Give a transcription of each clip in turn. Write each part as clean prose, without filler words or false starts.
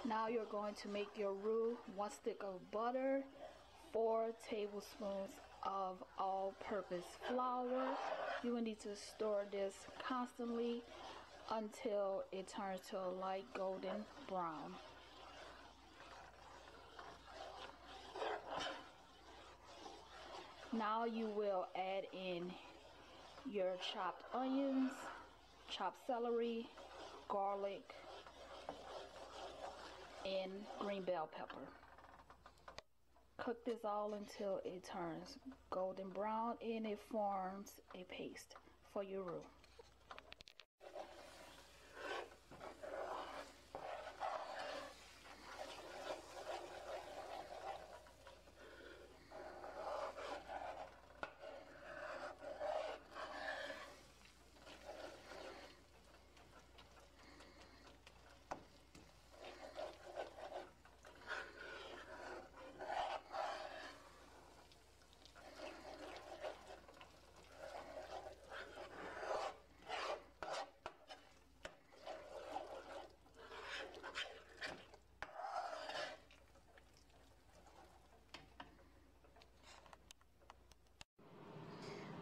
Now you're going to make your roux. 1 stick of butter, 4 tablespoons of all-purpose flour. You will need to stir this constantly until it turns to a light golden brown. Now you will add in your chopped onions, chopped celery, garlic, and green bell pepper. Cook this all until it turns golden brown and it forms a paste for your roux.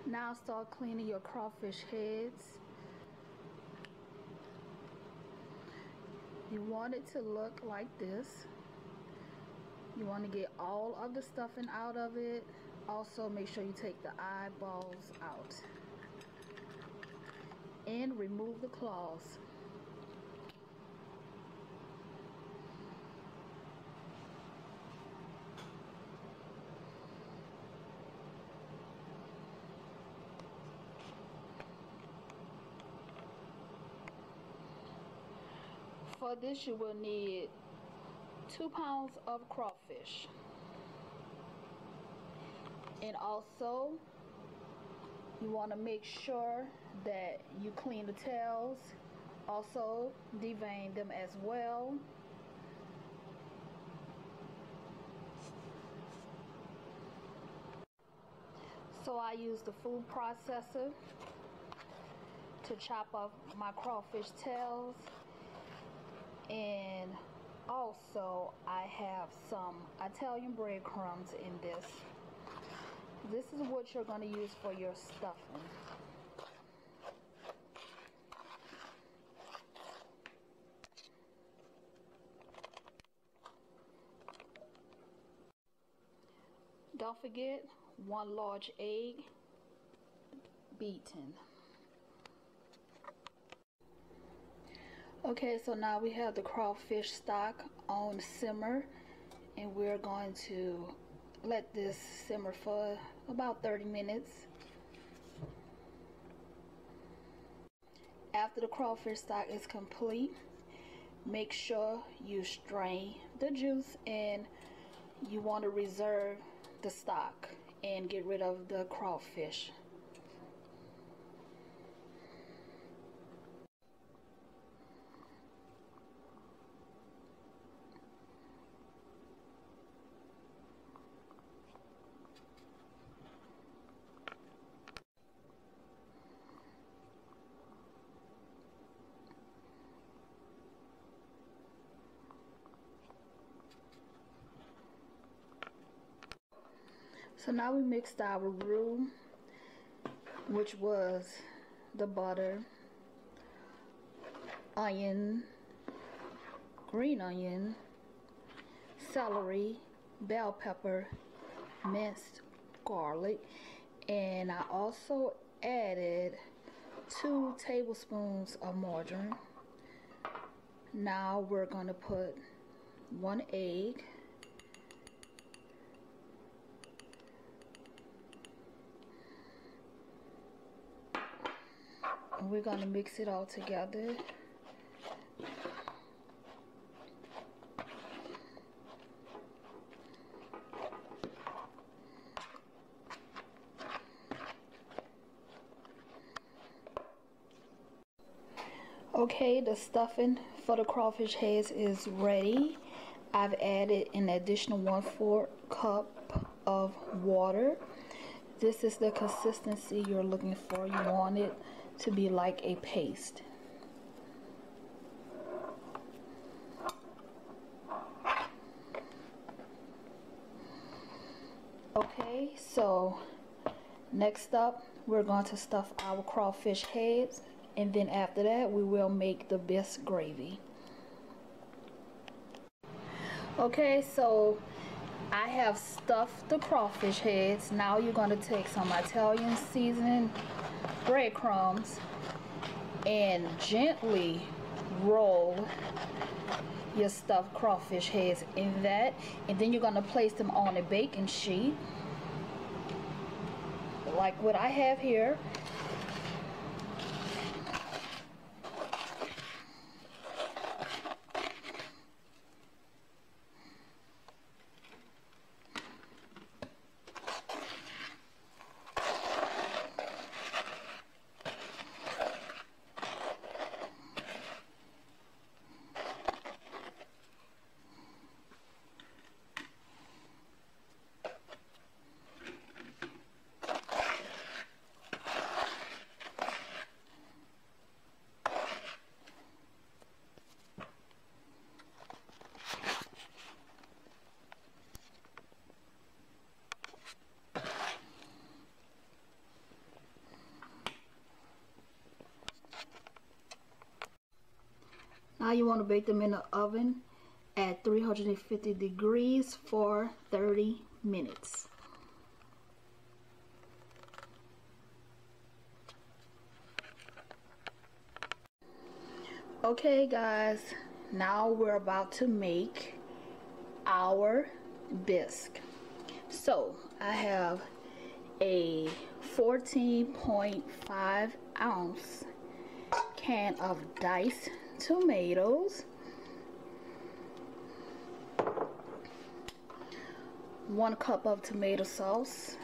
Now start cleaning your crawfish heads. You want it to look like this. You want to get all of the stuffing out of it. Also make sure you take the eyeballs out and remove the claws. For this you will need 2 pounds of crawfish, and also you want to make sure that you clean the tails, also devein them as well. So I use the food processor to chop off my crawfish tails. And also I have some Italian breadcrumbs in this. This is what you're going to use for your stuffing. Don't forget 1 large egg beaten. Okay, so now we have the crawfish stock on simmer, and we're going to let this simmer for about 30 minutes. After the crawfish stock is complete, make sure you strain the juice, and you want to reserve the stock and get rid of the crawfish. So now we mixed our roux, which was the butter, onion, green onion, celery, bell pepper, minced garlic, and I also added 2 tablespoons of margarine. Now we're going to put 1 egg, and we're going to mix it all together. Okay, the stuffing for the crawfish heads is ready. I've added an additional 1/4 cup of water. This is the consistency you're looking for. You want it to be like a paste. Okay, so next up we're going to stuff our crawfish heads, and then after that we will make the bisque gravy. Okay, so I have stuffed the crawfish heads. Now you're going to take some Italian seasoning breadcrumbs and gently roll your stuffed crawfish heads in that, and then you're going to place them on a baking sheet like what I have here. Now you want to bake them in the oven at 350 degrees for 30 minutes. Okay guys, now we're about to make our bisque. So I have a 14.5 ounce can of diced tomatoes, 1 cup of tomato sauce,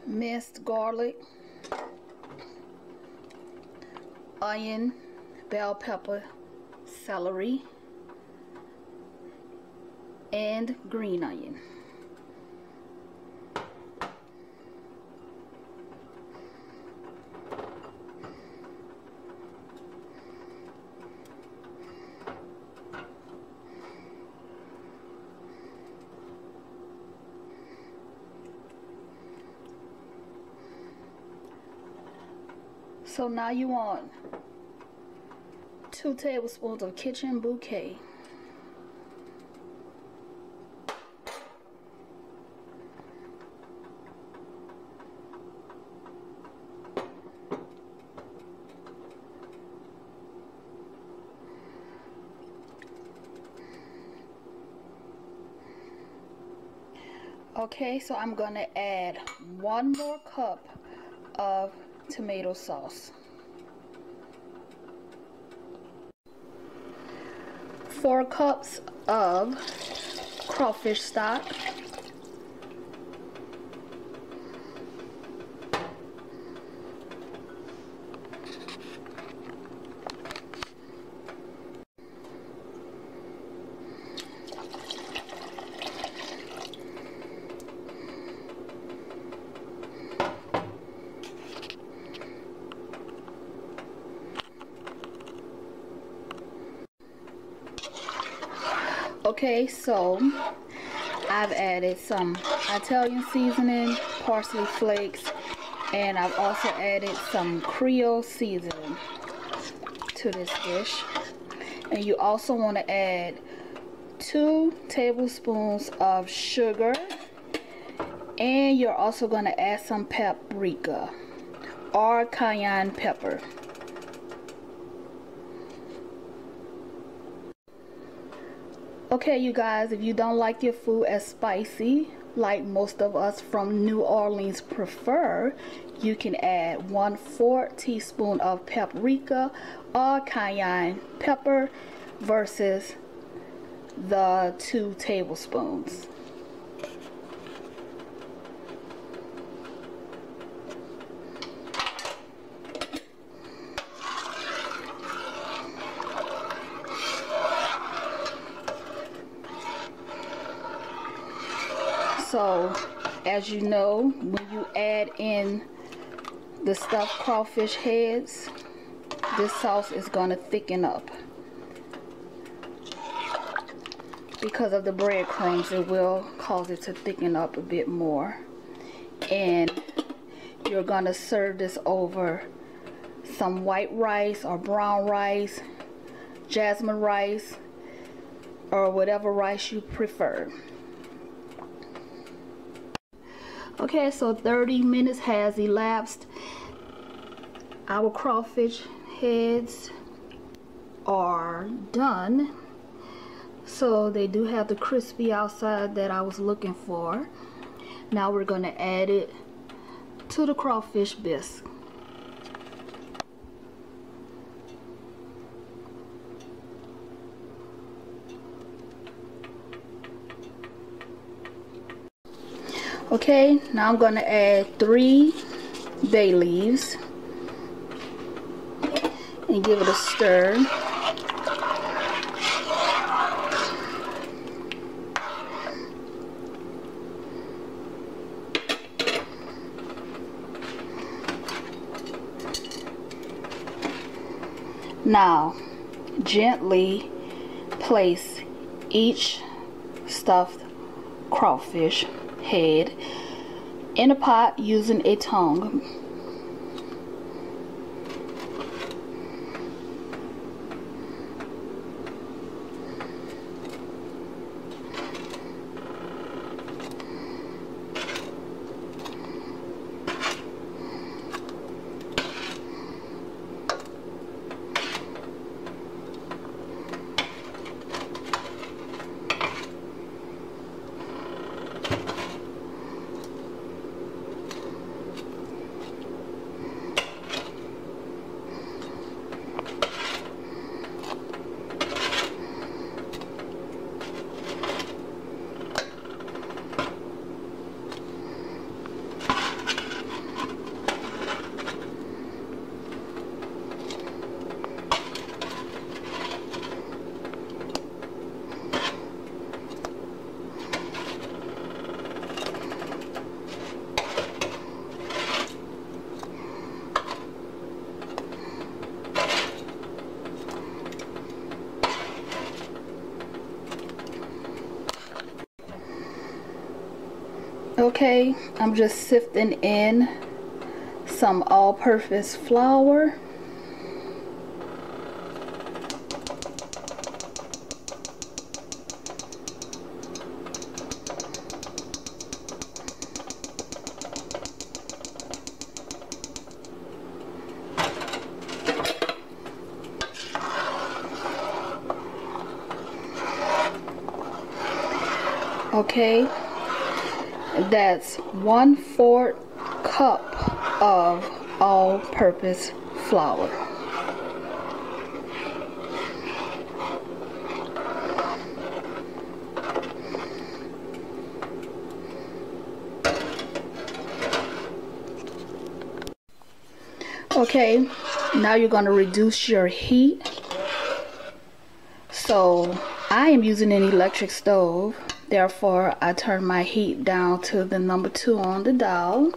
minced garlic, onion, bell pepper, celery, and green onion. So now you want 2 tablespoons of kitchen bouquet. Okay, so I'm gonna add 1 more cup of tomato sauce, 4 cups of crawfish stock, okay, so I've added some Italian seasoning, parsley flakes, and I've also added some Creole seasoning to this dish. And you also want to add 2 tablespoons of sugar, and you're also going to add some paprika or cayenne pepper. Okay, you guys, if you don't like your food as spicy, like most of us from New Orleans prefer, you can add 1/4 teaspoon of paprika or cayenne pepper versus the 2 tablespoons. So As you know, when you add in the stuffed crawfish heads, this sauce is going to thicken up. Because of the breadcrumbs, it will cause it to thicken up a bit more. And you're going to serve this over some white rice or brown rice, jasmine rice, or whatever rice you prefer. Okay, so 30 minutes has elapsed. Our crawfish heads are done. So they do have the crispy outside that I was looking for. Now we're going to add it to the crawfish bisque. Okay, now I'm going to add 3 bay leaves and give it a stir. Now, gently place each stuffed crawfish head in a pot using a tongue. Okay, I'm just sifting in some all-purpose flour. Okay, that's 1/4 cup of all-purpose flour. Okay, now you're going to reduce your heat. So I am using an electric stove. Therefore, I turn my heat down to the number 2 on the dial.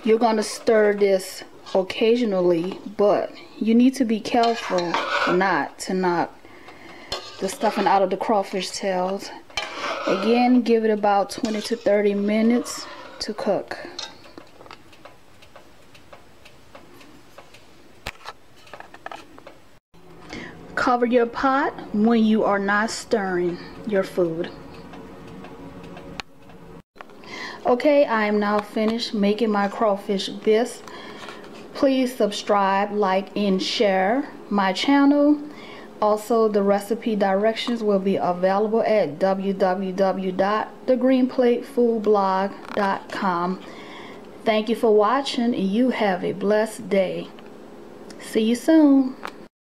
You're going to stir this occasionally, but you need to be careful not to knock the stuffing out of the crawfish tails. Again, give it about 20 to 30 minutes to cook. Cover your pot when you are not stirring your food. Okay, I am now finished making my crawfish bisque. Please subscribe, like, and share my channel. Also, the recipe directions will be available at www.thegreenplatefoodblog.com. Thank you for watching, and you have a blessed day. See you soon.